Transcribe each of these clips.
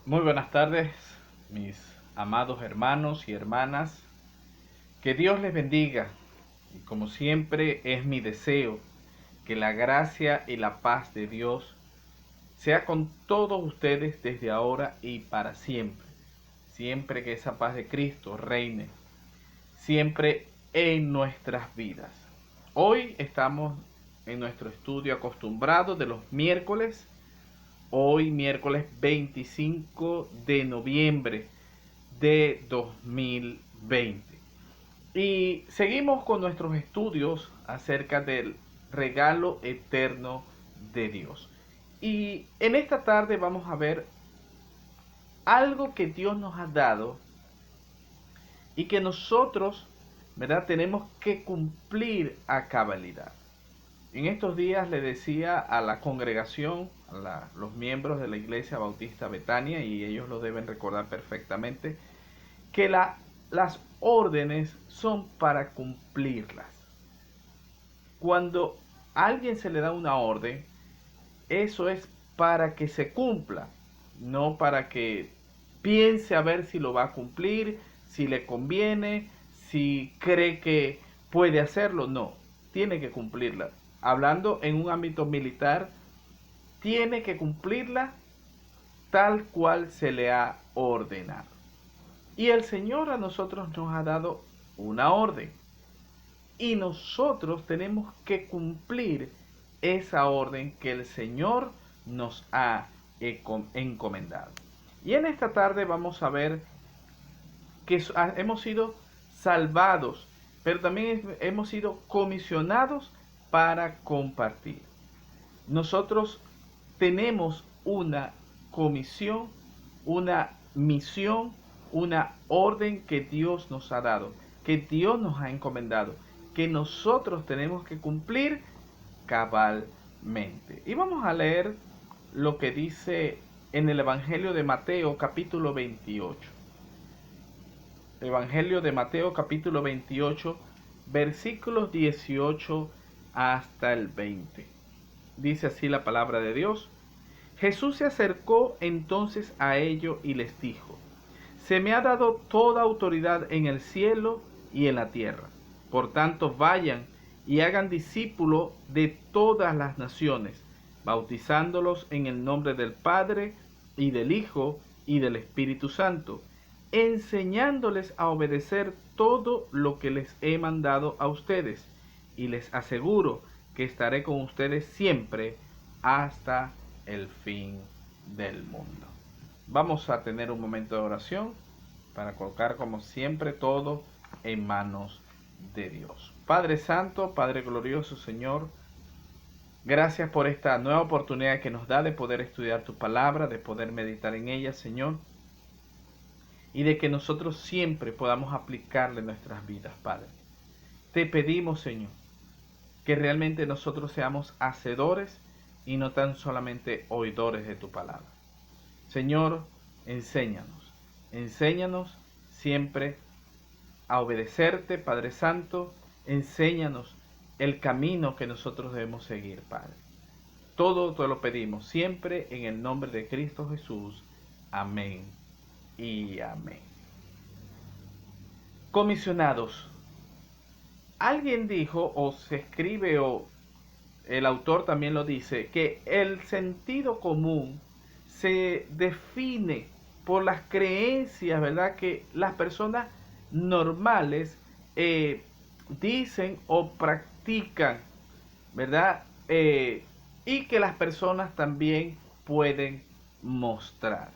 Muy buenas tardes, mis amados hermanos y hermanas. Que Dios les bendiga. Y como siempre es mi deseo que la gracia y la paz de Dios sea con todos ustedes desde ahora y para siempre. Siempre que esa paz de Cristo reine, siempre en nuestras vidas. Hoy estamos en nuestro estudio acostumbrado de los miércoles. Hoy miércoles 25 de noviembre de 2020. Y seguimos con nuestros estudios acerca del regalo eterno de Dios. Y en esta tarde vamos a ver algo que Dios nos ha dado y que nosotros, ¿verdad?, tenemos que cumplir a cabalidad. En estos días le decía a la congregación, los miembros de la Iglesia Bautista Betania, y ellos lo deben recordar perfectamente, que las órdenes son para cumplirlas. Cuando a alguien se le da una orden, eso es para que se cumpla, no para que piense a ver si lo va a cumplir, si le conviene, si cree que puede hacerlo. No, tiene que cumplirla. Hablando en un ámbito militar, tiene que cumplirla tal cual se le ha ordenado. Y el Señor a nosotros nos ha dado una orden. Y nosotros tenemos que cumplir esa orden que el Señor nos ha encomendado. Y en esta tarde vamos a ver que hemos sido salvados, pero también hemos sido comisionados para compartir. Nosotros tenemos una comisión, una misión, una orden que Dios nos ha dado, que Dios nos ha encomendado, que nosotros tenemos que cumplir cabalmente. Y vamos a leer lo que dice en el Evangelio de Mateo capítulo 28. Evangelio de Mateo capítulo 28, versículos 18 hasta el 20. Dice así la palabra de Dios. Jesús se acercó entonces a ellos y les dijo: Se me ha dado toda autoridad en el cielo y en la tierra. Por tanto, vayan y hagan discípulos de todas las naciones, bautizándolos en el nombre del Padre y del Hijo y del Espíritu Santo, enseñándoles a obedecer todo lo que les he mandado a ustedes. Y les aseguro que estaré con ustedes siempre hasta el fin del mundo. Vamos a tener un momento de oración para colocar como siempre todo en manos de Dios. Padre Santo, Padre glorioso, Señor, gracias por esta nueva oportunidad que nos da de poder estudiar tu palabra, de poder meditar en ella, Señor, y de que nosotros siempre podamos aplicarle en nuestras vidas, Padre. Te pedimos, Señor, que realmente nosotros seamos hacedores y no tan solamente oidores de tu palabra. Señor, enséñanos siempre a obedecerte, Padre Santo. Enséñanos el camino que nosotros debemos seguir, Padre. Todo te lo pedimos siempre en el nombre de Cristo Jesús. Amén y amén. Comisionados. Alguien dijo, o se escribe, o el autor también lo dice, que el sentido común se define por las creencias, ¿verdad?, que las personas normales dicen o practican, ¿verdad? Y que las personas también pueden mostrar.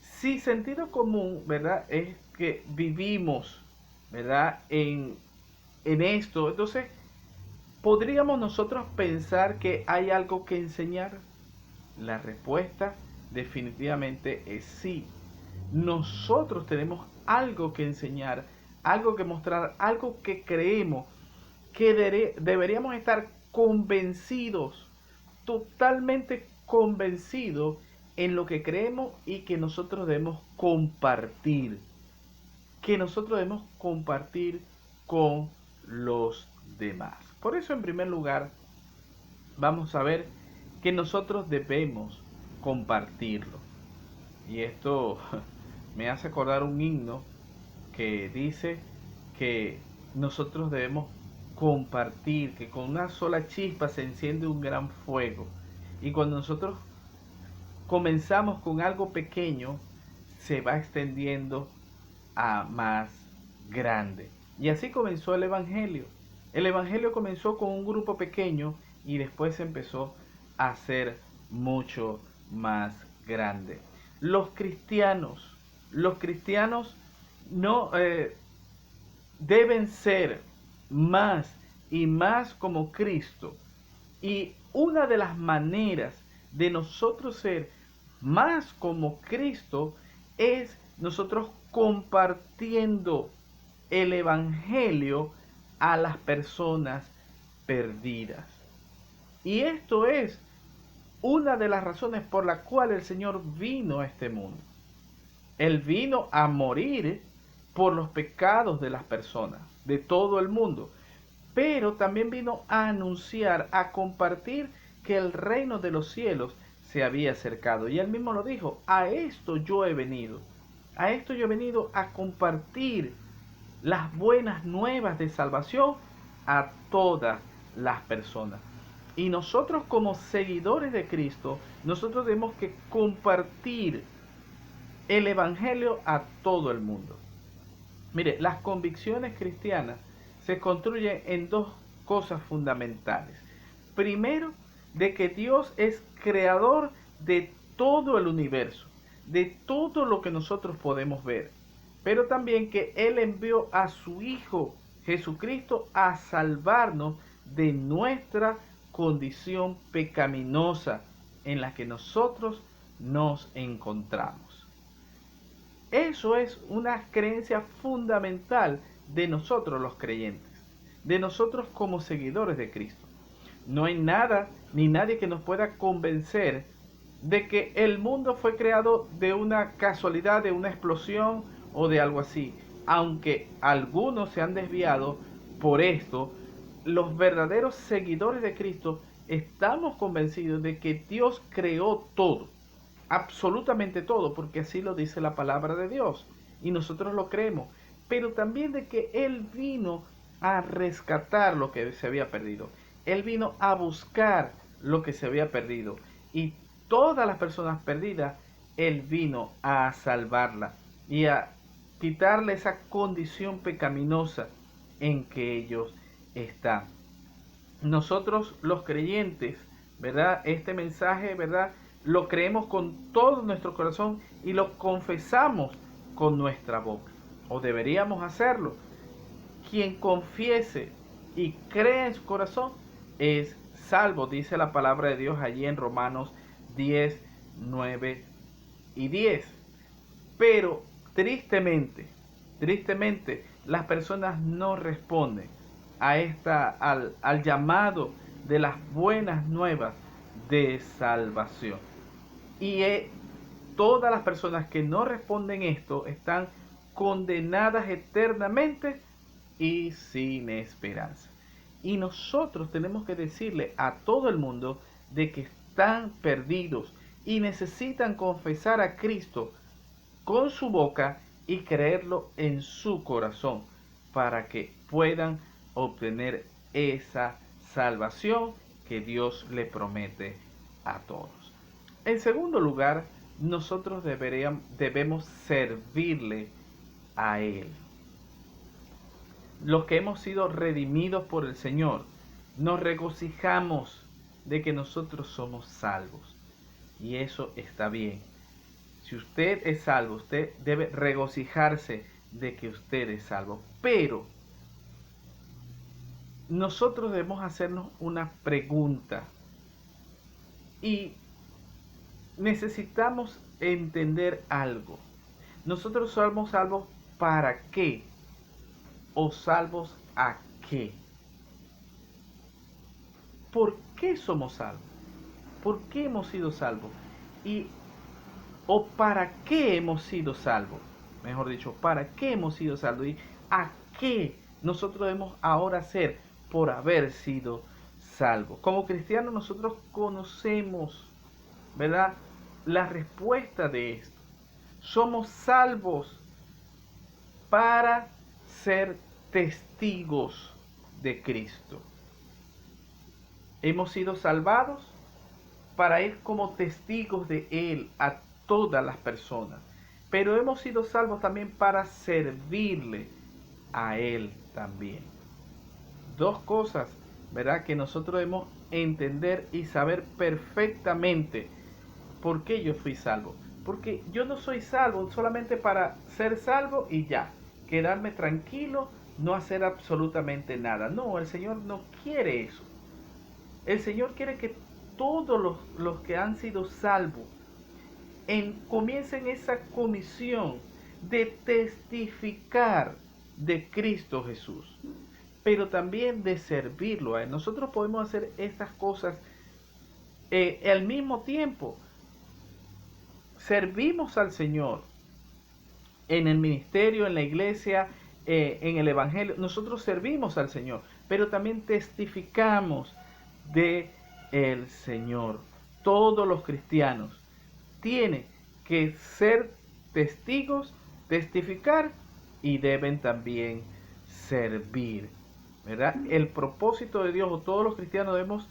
Si sentido común, ¿verdad?, es que vivimos, ¿verdad?, en esto, entonces ¿podríamos nosotros pensar que hay algo que enseñar? La respuesta definitivamente es sí. Nosotros tenemos algo que enseñar, algo que mostrar, algo que creemos, que deberíamos estar convencidos, totalmente convencidos en lo que creemos y que nosotros debemos compartir. Que nosotros debemos compartir con los demás. Por eso, en primer lugar, vamos a ver que nosotros debemos compartirlo. Y esto me hace acordar un himno que dice que nosotros debemos compartir, que con una sola chispa se enciende un gran fuego. Y cuando nosotros comenzamos con algo pequeño, se va extendiendo a más grande. Y así comenzó el Evangelio. El Evangelio comenzó con un grupo pequeño y después empezó a ser mucho más grande. Los cristianos no deben ser más y más como Cristo. Y una de las maneras de nosotros ser más como Cristo es nosotros compartiendo el Evangelio a las personas perdidas. Y esto es una de las razones por la cual el Señor vino a este mundo. Él vino a morir por los pecados de las personas, de todo el mundo. Pero también vino a anunciar, a compartir que el reino de los cielos se había acercado. Y él mismo lo dijo, a esto yo he venido. A esto yo he venido a compartir las buenas nuevas de salvación a todas las personas. Y nosotros como seguidores de Cristo, nosotros tenemos que compartir el Evangelio a todo el mundo. Mire, las convicciones cristianas se construyen en dos cosas fundamentales. Primero, de que Dios es creador de todo el universo, de todo lo que nosotros podemos ver, pero también que Él envió a su Hijo Jesucristo a salvarnos de nuestra condición pecaminosa en la que nosotros nos encontramos. Eso es una creencia fundamental de nosotros los creyentes, de nosotros como seguidores de Cristo. No hay nada ni nadie que nos pueda convencer de que el mundo fue creado de una casualidad, de una explosión o de algo así. Aunque algunos se han desviado por esto, los verdaderos seguidores de Cristo estamos convencidos de que Dios creó todo, absolutamente todo, porque así lo dice la palabra de Dios y nosotros lo creemos, pero también de que Él vino a rescatar lo que se había perdido. Él vino a buscar lo que se había perdido y todas las personas perdidas, Él vino a salvarla y a quitarle esa condición pecaminosa en que ellos están. Nosotros los creyentes, ¿verdad? Este mensaje, ¿verdad? Lo creemos con todo nuestro corazón y lo confesamos con nuestra boca. O deberíamos hacerlo. Quien confiese y cree en su corazón es salvo, dice la palabra de Dios allí en Romanos 10, 9 y 10. Pero tristemente, las personas no responden al llamado de las buenas nuevas de salvación. Y todas las personas que no responden esto están condenadas eternamente y sin esperanza. Y nosotros tenemos que decirle a todo el mundo de que están perdidos y necesitan confesar a Cristo con su boca y creerlo en su corazón para que puedan obtener esa salvación que Dios le promete a todos. En segundo lugar, nosotros debemos servirle a Él. Los que hemos sido redimidos por el Señor, nos regocijamos de que nosotros somos salvos. Y eso está bien. Si usted es salvo, usted debe regocijarse de que usted es salvo. Pero nosotros debemos hacernos una pregunta. Y necesitamos entender algo. Nosotros somos salvos ¿para qué? ¿O salvos a qué? ¿Por qué somos salvos? ¿Por qué hemos sido salvos? Y ¿o para qué hemos sido salvos? Mejor dicho, ¿para qué hemos sido salvos? ¿Y a qué nosotros debemos ahora hacer por haber sido salvos? Como cristianos nosotros conocemos, ¿verdad?, la respuesta de esto. Somos salvos para ser testigos de Cristo. Hemos sido salvados para ir como testigos de Él a todas las personas. Pero hemos sido salvos también para servirle a Él también. Dos cosas, ¿verdad?, que nosotros debemos entender y saber perfectamente por qué yo fui salvo. Porque yo no soy salvo solamente para ser salvo y ya, quedarme tranquilo, no hacer absolutamente nada. No, el Señor no quiere eso. El Señor quiere que todos los que han sido salvos comiencen esa comisión de testificar de Cristo Jesús, pero también de servirlo a Él. Nosotros podemos hacer estas cosas al mismo tiempo. Servimos al Señor en el ministerio, en la iglesia, en el evangelio. Nosotros servimos al Señor, pero también testificamos de el Señor. Todos los cristianos tienen que ser testigos, testificar y deben también servir, ¿verdad? El propósito de Dios, o todos los cristianos debemos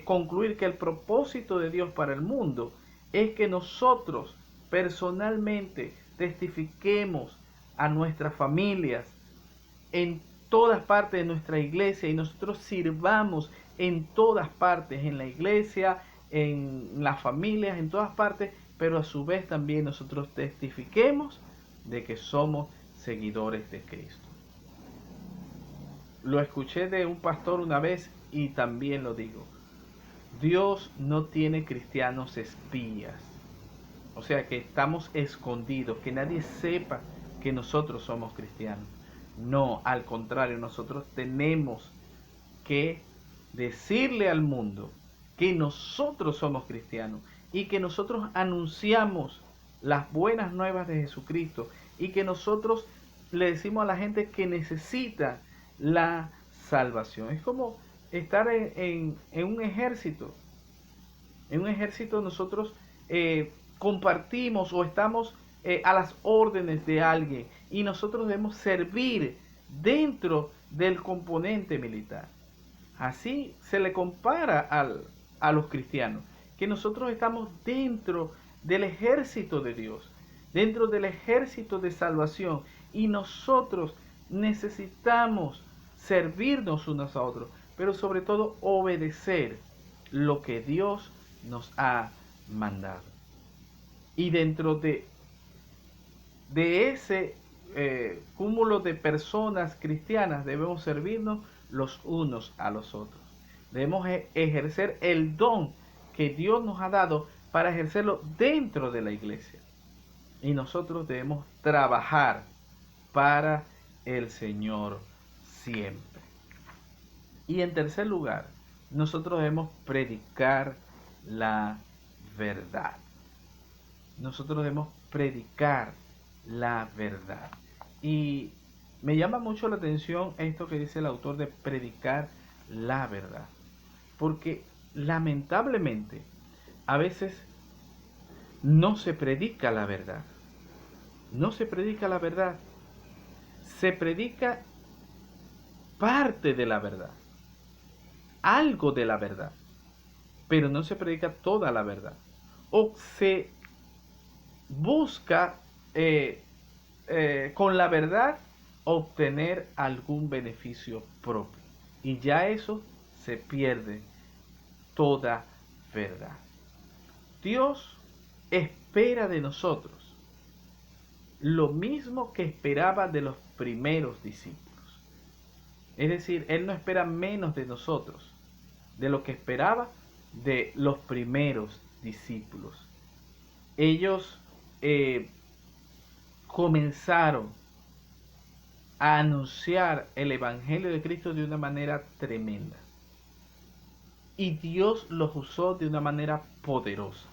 concluir que el propósito de Dios para el mundo es que nosotros personalmente testifiquemos a nuestras familias en todas partes de nuestra iglesia, y nosotros sirvamos en todas partes, en la iglesia, en las familias, en todas partes, pero a su vez también nosotros testifiquemos de que somos seguidores de Cristo. Lo escuché de un pastor una vez y también lo digo. Dios no tiene cristianos espías. O sea, que estamos escondidos, que nadie sepa que nosotros somos cristianos. No, al contrario, nosotros tenemos que decirle al mundo que nosotros somos cristianos y que nosotros anunciamos las buenas nuevas de Jesucristo, y que nosotros le decimos a la gente que necesita la salvación. Es como estar en un ejército. En un ejército nosotros compartimos o estamos a las órdenes de alguien, y nosotros debemos servir dentro del componente militar. Así se le compara a los cristianos, que nosotros estamos dentro del ejército de Dios, dentro del ejército de salvación, y nosotros necesitamos servirnos unos a otros, pero sobre todo obedecer lo que Dios nos ha mandado. Y dentro de ese cúmulo de personas cristianas debemos servirnos los unos a los otros. Debemos ejercer el don que Dios nos ha dado para ejercerlo dentro de la iglesia. Y nosotros debemos trabajar para el Señor siempre. Y en tercer lugar, nosotros debemos predicar la verdad. Nosotros debemos predicar la verdad. Y me llama mucho la atención esto que dice el autor de predicar la verdad. Porque lamentablemente a veces no se predica la verdad. No se predica la verdad. Se predica parte de la verdad. Algo de la verdad. Pero no se predica toda la verdad. O se busca con la verdad obtener algún beneficio propio. Y ya eso se pierde toda verdad. Dios espera de nosotros lo mismo que esperaba de los primeros discípulos. Es decir, Él no espera menos de nosotros de lo que esperaba de los primeros discípulos. Ellos comenzaron a anunciar el Evangelio de Cristo de una manera tremenda. Y Dios los usó de una manera poderosa.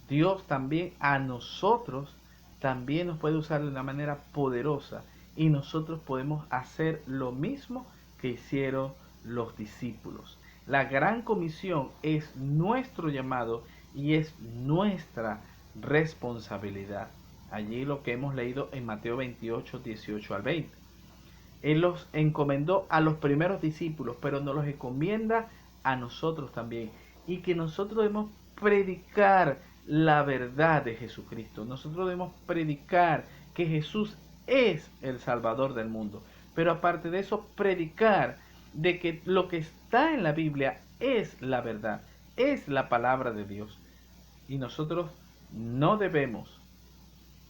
Dios también a nosotros también nos puede usar de una manera poderosa, y nosotros podemos hacer lo mismo que hicieron los discípulos. La gran comisión es nuestro llamado y es nuestra responsabilidad. Allí lo que hemos leído en Mateo 28, 18 al 20. Él los encomendó a los primeros discípulos, pero nos los encomienda a nosotros también. Y que nosotros debemos predicar la verdad de Jesucristo. Nosotros debemos predicar que Jesús es el Salvador del mundo. Pero aparte de eso, predicar de que lo que está en la Biblia es la verdad, es la palabra de Dios. Y nosotros no debemos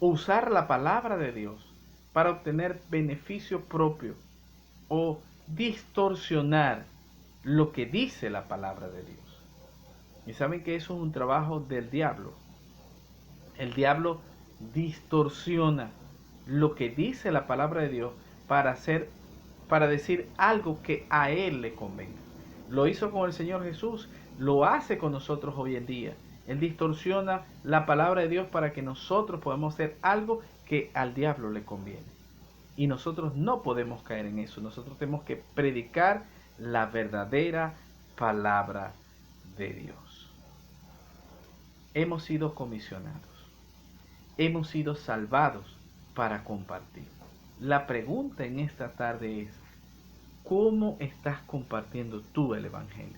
usar la palabra de Dios para obtener beneficio propio o distorsionar lo que dice la palabra de Dios. Y saben que eso es un trabajo del diablo. El diablo distorsiona lo que dice la palabra de Dios para decir algo que a él le convenga. Lo hizo con el Señor Jesús, lo hace con nosotros hoy en día. Él distorsiona la palabra de Dios para que nosotros podamos hacer algo que al diablo le conviene. Y nosotros no podemos caer en eso. Nosotros tenemos que predicar la verdadera palabra de Dios. Hemos sido comisionados. Hemos sido salvados para compartir. La pregunta en esta tarde es, ¿cómo estás compartiendo tú el Evangelio?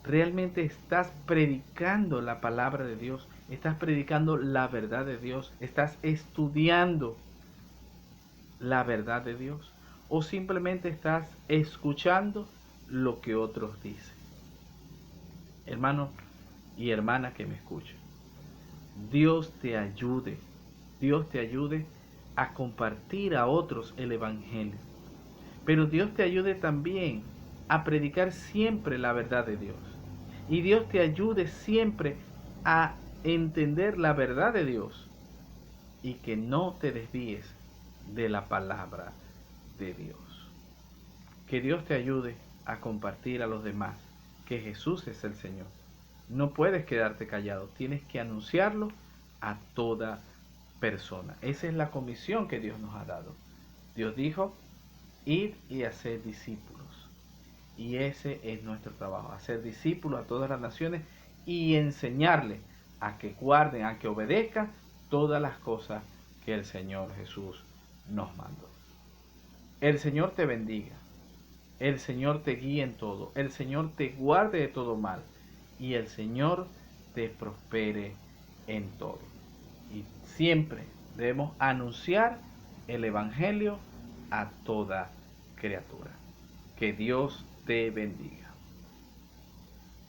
¿Realmente estás predicando la palabra de Dios? ¿Estás predicando la verdad de Dios? ¿Estás estudiando la verdad de Dios? ¿O simplemente estás escuchando lo que otros dicen? Hermano y hermana que me escuchan, Dios te ayude a compartir a otros el Evangelio. Pero Dios te ayude también a predicar siempre la verdad de Dios. Y Dios te ayude siempre a entender la verdad de Dios y que no te desvíes de la palabra de Dios. Que Dios te ayude a compartir a los demás que Jesús es el Señor. No puedes quedarte callado, tienes que anunciarlo a toda persona. Esa es la comisión que Dios nos ha dado. Dios dijo, id y hacer discípulos. Y ese es nuestro trabajo, hacer discípulos a todas las naciones y enseñarles a que guarden, a que obedezcan todas las cosas que el Señor Jesús nos mandó. El Señor te bendiga, el Señor te guíe en todo, el Señor te guarde de todo mal y el Señor te prospere en todo. Y siempre debemos anunciar el Evangelio a toda criatura. Que Dios te bendiga.